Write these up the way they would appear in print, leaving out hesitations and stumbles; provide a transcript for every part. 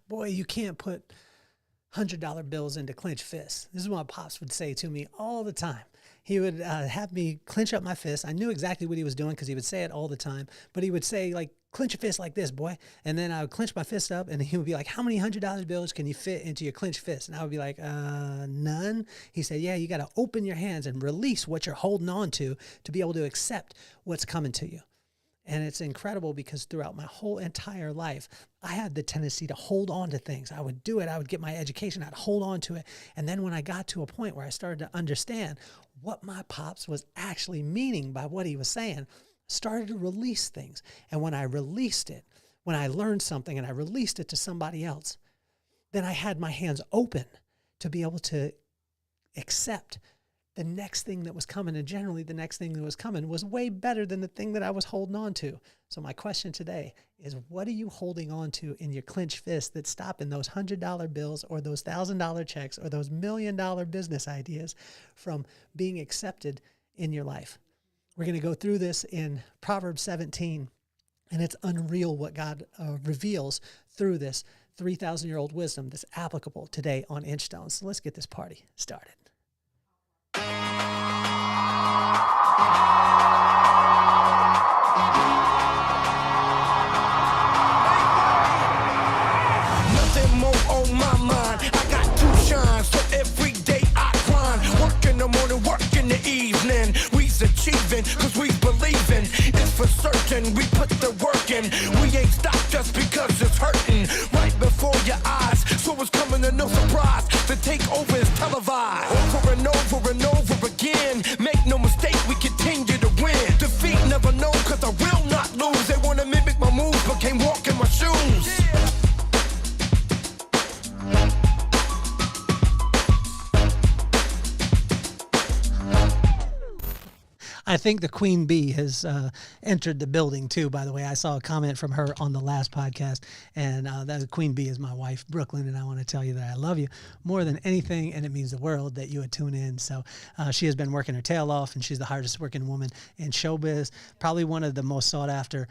boy, you can't put $100 bills into clenched fists. This is what Pops would say to me all the time. He would have me clench up my fist. I knew exactly what he was doing because he would say it all the time. But he would say, like, clench your fist like this, boy. And then I would clench my fist up, and he would be like, how many $100 bills can you fit into your clenched fist? And I would be like, none. He said, yeah, you got to open your hands and release what you're holding on to be able to accept what's coming to you. And it's incredible because throughout my whole entire life, I had the tendency to hold on to things. I would do it. I would get my education. I'd hold on to it. And then when I got to a point where I started to understand what my Pops was actually meaning by what he was saying, I started to release things. And when I released it, when I learned something and I released it to somebody else, then I had my hands open to be able to accept the next thing that was coming. And generally the next thing that was coming was way better than the thing that I was holding on to. So my question today is, what are you holding on to in your clenched fist that's stopping those $100 bills or those $1,000 checks or those $1 million business ideas from being accepted in your life? We're going to go through this in Proverbs 17, and it's unreal what God reveals through this 3,000-year-old wisdom that's applicable today on Inchstones. So let's get this party started. Nothing more on my mind. I got two shines, so every day I grind. Work in the morning, work in the evening. We's achieving, cause we believing. It's for certain, we put the work in. We ain't stopped just because it's hurting. Right before your eyes, so it's coming to no surprise. The takeover is televised. Over and over and over again. Make no mistake, we continue to win. Defeat never known, cause I will not lose. They wanna mimic my moves, but can't walk in my shoes. I think the Queen Bee has entered the building too, by the way. I saw a comment from her on the last podcast, and that Queen Bee is my wife, Brooklyn, and I want to tell you that I love you more than anything, and it means the world that you would tune in. So she has been working her tail off, and she's the hardest working woman in showbiz, probably one of the most sought after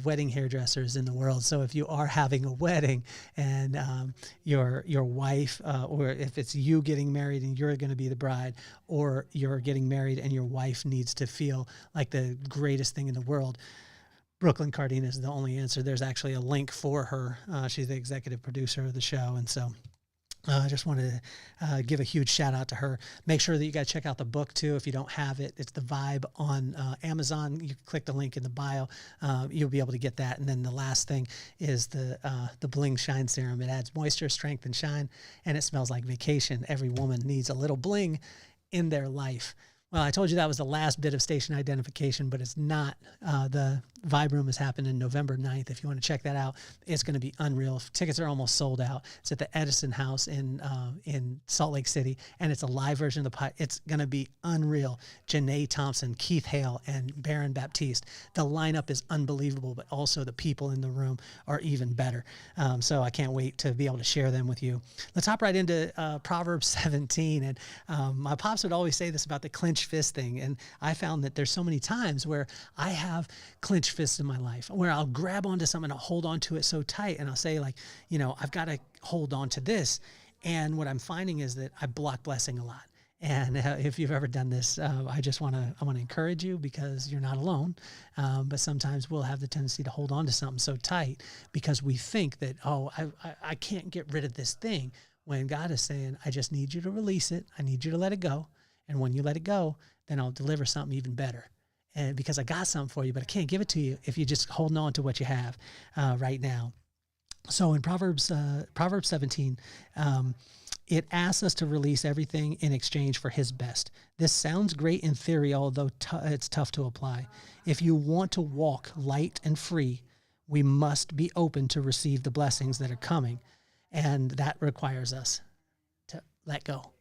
wedding hairdressers in the world. So if you are having a wedding and your wife, or if it's you getting married and you're going to be the bride, or you're getting married and your wife needs to feel like the greatest thing in the world, Kelly Cardenas is the only answer. There's actually a link for her. She's the executive producer of the show. And so I just wanted to give a huge shout out to her. Make sure that you guys check out the book too. If you don't have it, it's The Vibe on Amazon. You click the link in the bio. You'll be able to get that. And then the last thing is the Bling Shine Serum. It adds moisture, strength, and shine, and it smells like vacation. Every woman needs a little bling in their life. Well, I told you that was the last bit of station identification, but it's not. The Vibe Room is happening November 9th. If you want to check that out, it's going to be unreal. Tickets are almost sold out. It's at the Edison House in Salt Lake City, and it's a live version of the pod. It's going to be unreal. Janae Thompson, Keith Hale, and Baron Baptiste. The lineup is unbelievable, but also the people in the room are even better. So I can't wait to be able to share them with you. Let's hop right into Proverbs 17. And my pops would always say this about the clenched fist thing, and I found that there's so many times where I have clenched fists in my life where I'll grab onto something, I'll hold on to it so tight, and I'll say, like, I've got to hold on to this. And what I'm finding is that I block blessing a lot. And if you've ever done this, I want to encourage you, because you're not alone. But sometimes we'll have the tendency to hold on to something so tight because we think that, I can't get rid of this thing, when God is saying, I just need you to release it. I need you to let it go. And when you let it go, then I'll deliver something even better. And because I got something for you, but I can't give it to you if you're just holding on to what you have right now. So in Proverbs 17, it asks us to release everything in exchange for his best. This sounds great in theory, although it's tough to apply. If you want to walk light and free, we must be open to receive the blessings that are coming. And that requires us to let go.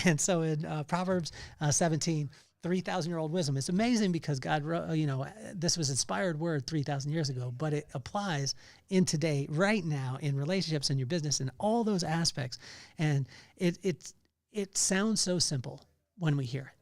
And so in Proverbs 17, 3,000-year-old wisdom, it's amazing because God wrote, this was inspired word 3,000 years ago, but it applies in today, right now, in relationships, in your business, and all those aspects. And it sounds so simple when we hear it,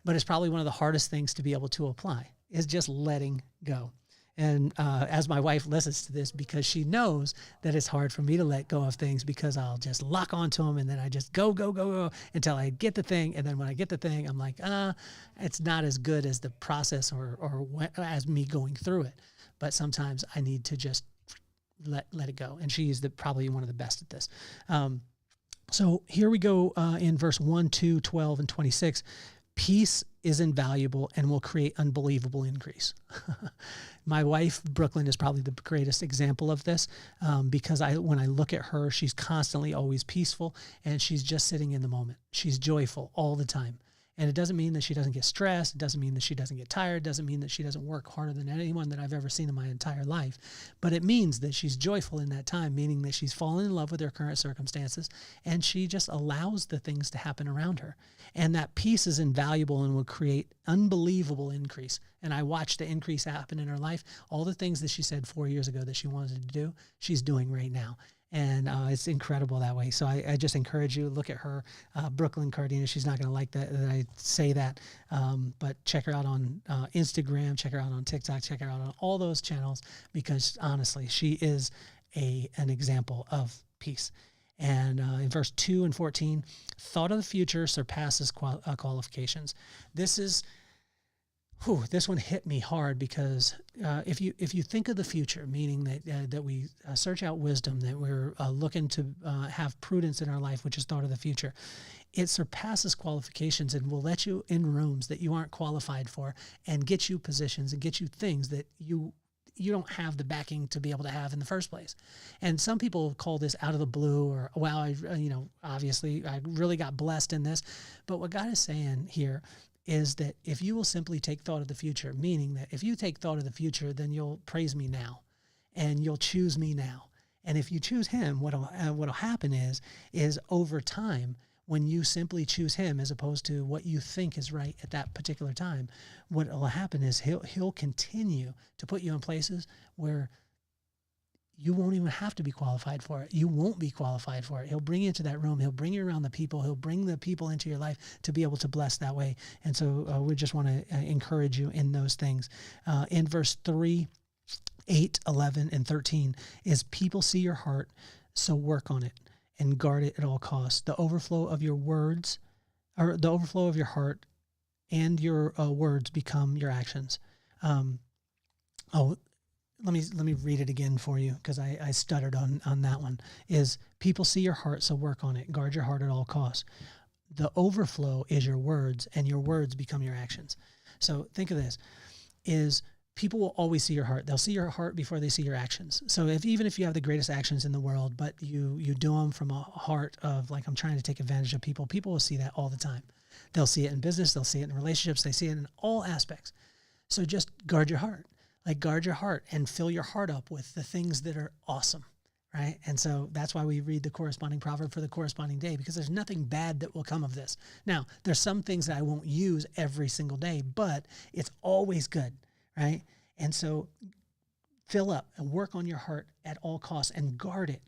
but it's probably one of the hardest things to be able to apply, is just letting go. And as my wife listens to this, because she knows that it's hard for me to let go of things, because I'll just lock onto them and then I just go until I get the thing. And then when I get the thing, I'm like, it's not as good as the process or as me going through it. But sometimes I need to just let it go. And she's probably one of the best at this. So here we go in verse 1, 2, 12, and 26. Peace is invaluable and will create unbelievable increase. My wife, Brooklyn, is probably the greatest example of this because when I look at her, she's constantly always peaceful and she's just sitting in the moment. She's joyful all the time. And it doesn't mean that she doesn't get stressed. It doesn't mean that she doesn't get tired. It doesn't mean that she doesn't work harder than anyone that I've ever seen in my entire life. But it means that she's joyful in that time, meaning that she's fallen in love with her current circumstances and she just allows the things to happen around her. And that peace is invaluable and will create unbelievable increase. And I watched the increase happen in her life. All the things that she said 4 years ago that she wanted to do, she's doing right now. And it's incredible that way. So I just encourage you, look at her, Brooklyn Cardenas. She's not going to like that I say that, but check her out on Instagram, check her out on TikTok, check her out on all those channels, because honestly, she is an example of peace. And in verse 2 and 14, thought of the future surpasses qualifications. This one hit me hard because if you think of the future, meaning that we search out wisdom, that we're looking to have prudence in our life, which is thought of the future, it surpasses qualifications and will let you in rooms that you aren't qualified for and get you positions and get you things that you don't have the backing to be able to have in the first place. And some people call this out of the blue, or, well, obviously I really got blessed in this. But what God is saying here is that if you will simply take thought of the future, meaning that if you take thought of the future, then you'll praise me now and you'll choose me now. And if you choose him, what'll happen is over time, when you simply choose him as opposed to what you think is right at that particular time, what will happen is he'll continue to put you in places where you won't even have to be qualified for it. You won't be qualified for it. He'll bring you into that room. He'll bring you around the people. He'll bring the people into your life to be able to bless that way. And so we just want to encourage you in those things. In verse 3, 8, 11, and 13 is people see your heart, so work on it and guard it at all costs. The overflow of your words, or the overflow of your heart and your words become your actions. Let me read it again for you because I stuttered on that one. Is people see your heart, so work on it. Guard your heart at all costs. The overflow is your words, and your words become your actions. So think of this, is people will always see your heart. They'll see your heart before they see your actions. So even if you have the greatest actions in the world, but you do them from a heart of like, I'm trying to take advantage of people, people will see that all the time. They'll see it in business. They'll see it in relationships. They see it in all aspects. So just guard your heart. Like, guard your heart and fill your heart up with the things that are awesome, right? And so that's why we read the corresponding proverb for the corresponding day, because there's nothing bad that will come of this. Now, there's some things that I won't use every single day, but it's always good, right? And so fill up and work on your heart at all costs and guard it.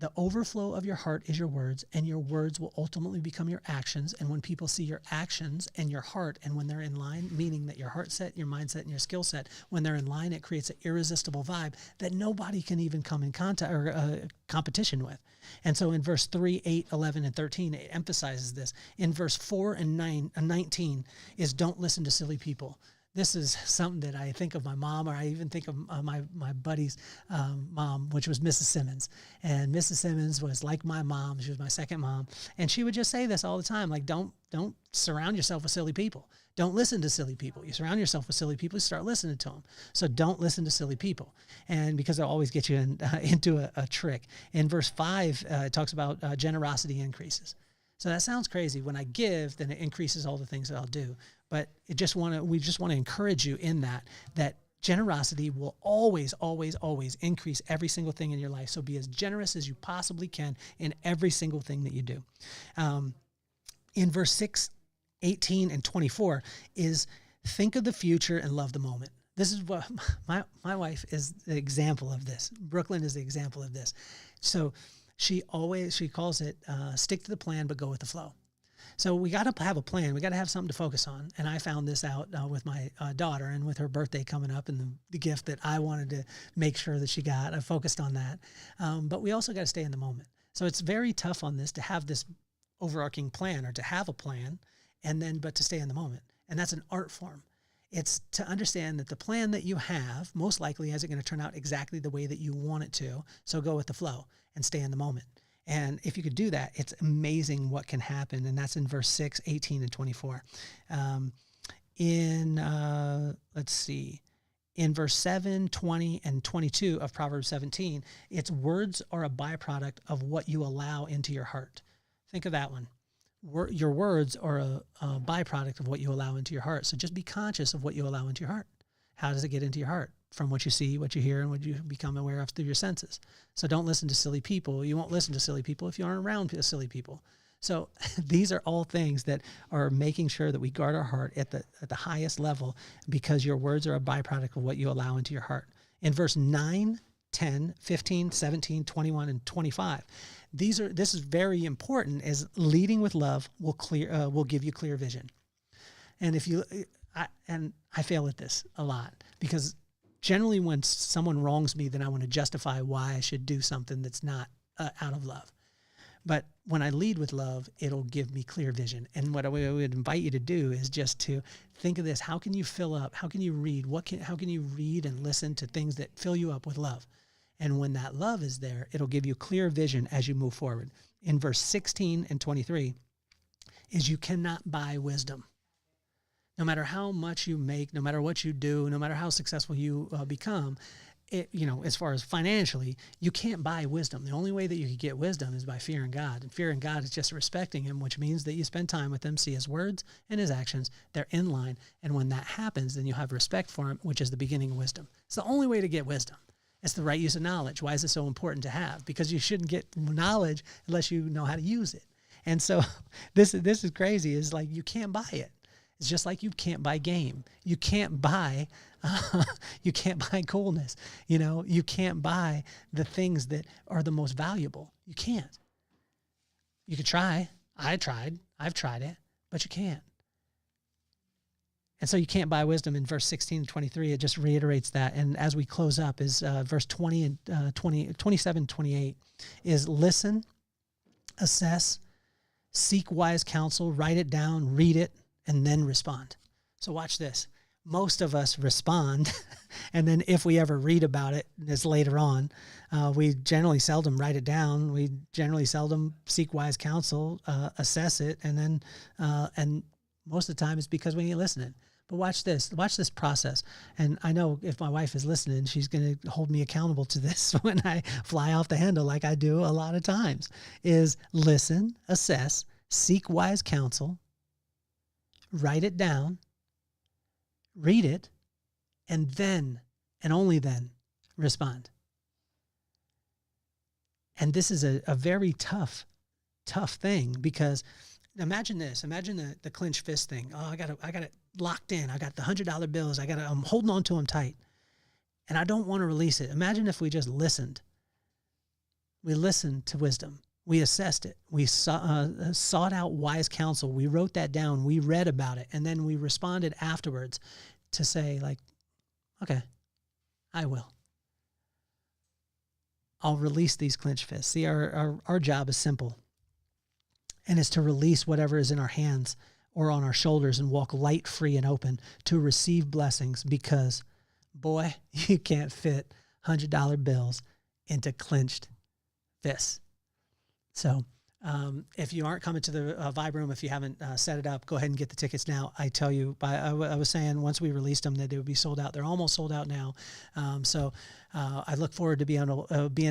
The overflow of your heart is your words, and your words will ultimately become your actions. And when people see your actions and your heart, and when they're in line, meaning that your heart set, your mindset, and your skill set, when they're in line, it creates an irresistible vibe that nobody can even come in contact or competition with. And so in verse 3, 8, 11, and 13, it emphasizes this. In verse 4 and 19 is don't listen to silly people. This is something that I think of my mom, or I even think of my buddy's mom, which was Mrs. Simmons. And Mrs. Simmons was like my mom. She was my second mom. And she would just say this all the time, like, don't surround yourself with silly people. Don't listen to silly people. You surround yourself with silly people, you start listening to them. So don't listen to silly people. And because they'll always get you into a trick. In verse 5, it talks about generosity increases. So that sounds crazy. When I give, then it increases all the things that I'll do. But we just want to encourage you in that generosity will always, always, always increase every single thing in your life. So be as generous as you possibly can in every single thing that you do. In verse 6, 18, and 24 is think of the future and love the moment. This is what my wife is the example of this. Brooklyn is the example of this. So she calls it stick to the plan, but go with the flow. So we got to have a plan. We got to have something to focus on. And I found this out with my daughter, and with her birthday coming up and the gift that I wanted to make sure that she got. I focused on that. But we also got to stay in the moment. So it's very tough on this to have this overarching plan, or to have a plan, but to stay in the moment. And that's an art form. It's to understand that the plan that you have most likely isn't going to turn out exactly the way that you want it to. So go with the flow and stay in the moment. And if you could do that, it's amazing what can happen. And that's in verse 6, 18, and 24. In verse 7, 20, and 22 of Proverbs 17, its words are a byproduct of what you allow into your heart. Think of that one. Your words are a byproduct of what you allow into your heart. So just be conscious of what you allow into your heart. How does it get into your heart? From what you see, what you hear, and what you become aware of through your senses. So don't listen to silly people. You won't listen to silly people if you aren't around silly people. So these are all things that are making sure that we guard our heart at the highest level, because your words are a byproduct of what you allow into your heart. In verse 9, 10, 15, 17, 21, and 25, this is very important, as leading with love will give you clear vision. And I fail at this a lot, because generally when someone wrongs me, then I want to justify why I should do something that's not out of love. But when I lead with love, it'll give me clear vision. And what I would invite you to do is just to think of this. How can you fill up? How can you read? How can you read and listen to things that fill you up with love? And when that love is there, it'll give you clear vision as you move forward. In verse 16 and 23 is you cannot buy wisdom. No matter how much you make, no matter what you do, no matter how successful you become, as far as financially, you can't buy wisdom. The only way that you can get wisdom is by fearing God. And fearing God is just respecting him, which means that you spend time with him, see his words and his actions. They're in line. And when that happens, then you'll have respect for him, which is the beginning of wisdom. It's the only way to get wisdom. It's the right use of knowledge. Why is it so important to have? Because you shouldn't get knowledge unless you know how to use it. And so this is crazy. It's like you can't buy it. It's just like you can't buy game. You can't buy coolness. You can't buy the things that are the most valuable. You can't. You could try. I've tried it, but you can't. And so you can't buy wisdom. In verse 16 and 23, it just reiterates that. And as we close up is verse 20 and 27, 28 is listen, assess, seek wise counsel, write it down, read it, and then respond. So watch this. Most of us respond, and then if we ever read about it, it's later on. We generally seldom write it down. We generally seldom seek wise counsel, assess it, and then and most of the time it's because we ain't listening. But watch this process. And I know if my wife is listening, she's going to hold me accountable to this when I fly off the handle, like I do a lot of times, is listen, assess, seek wise counsel, write it down, read it, and then, and only then, respond. And this is a very tough thing, because imagine this. Imagine the clenched fist thing. Oh, I got it locked in. I got the $100 bills. I'm holding on to them tight, and I don't want to release it. Imagine if we just listened. We listened to wisdom. We assessed it. We sought out wise counsel. We wrote that down. We read about it. And then we responded afterwards to say, like, okay, I will. I'll release these clenched fists. See, our job is simple. And it's to release whatever is in our hands or on our shoulders and walk light, free, and open to receive blessings, because, boy, you can't fit $100 bills into clenched fists. So if you aren't coming to the Vibe Room, if you haven't set it up, go ahead and get the tickets now. I tell you, I was saying once we released them that they would be sold out. They're almost sold out now. So I look forward to being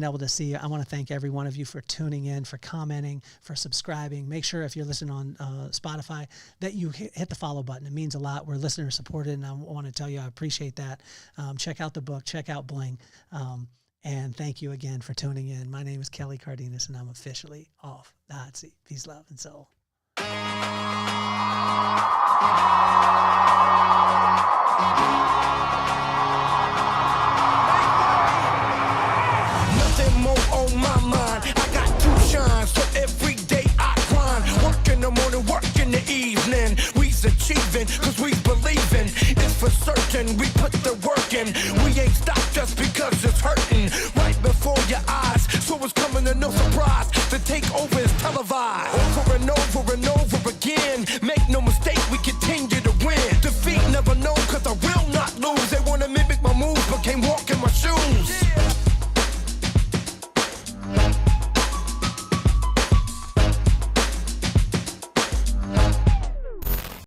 able to see you. I want to thank every one of you for tuning in, for commenting, for subscribing. Make sure if you're listening on Spotify that you hit the follow button. It means a lot. We're listener supported, and I want to tell you I appreciate that. Check out the book. Check out Bling. And thank you again for tuning in. My name is Kelly Cardenas, and I'm officially off the hot seat. Peace, love, and soul. Nothing more on my mind. I got 2 shines, so every day I grind. Work in the morning, work winner, no surprise. The takeover is televised. Over and over and over again. Make no mistake, we continue to win. Defeat never know, cause I will not lose. They wanna mimic my moves, but can't walk in my shoes.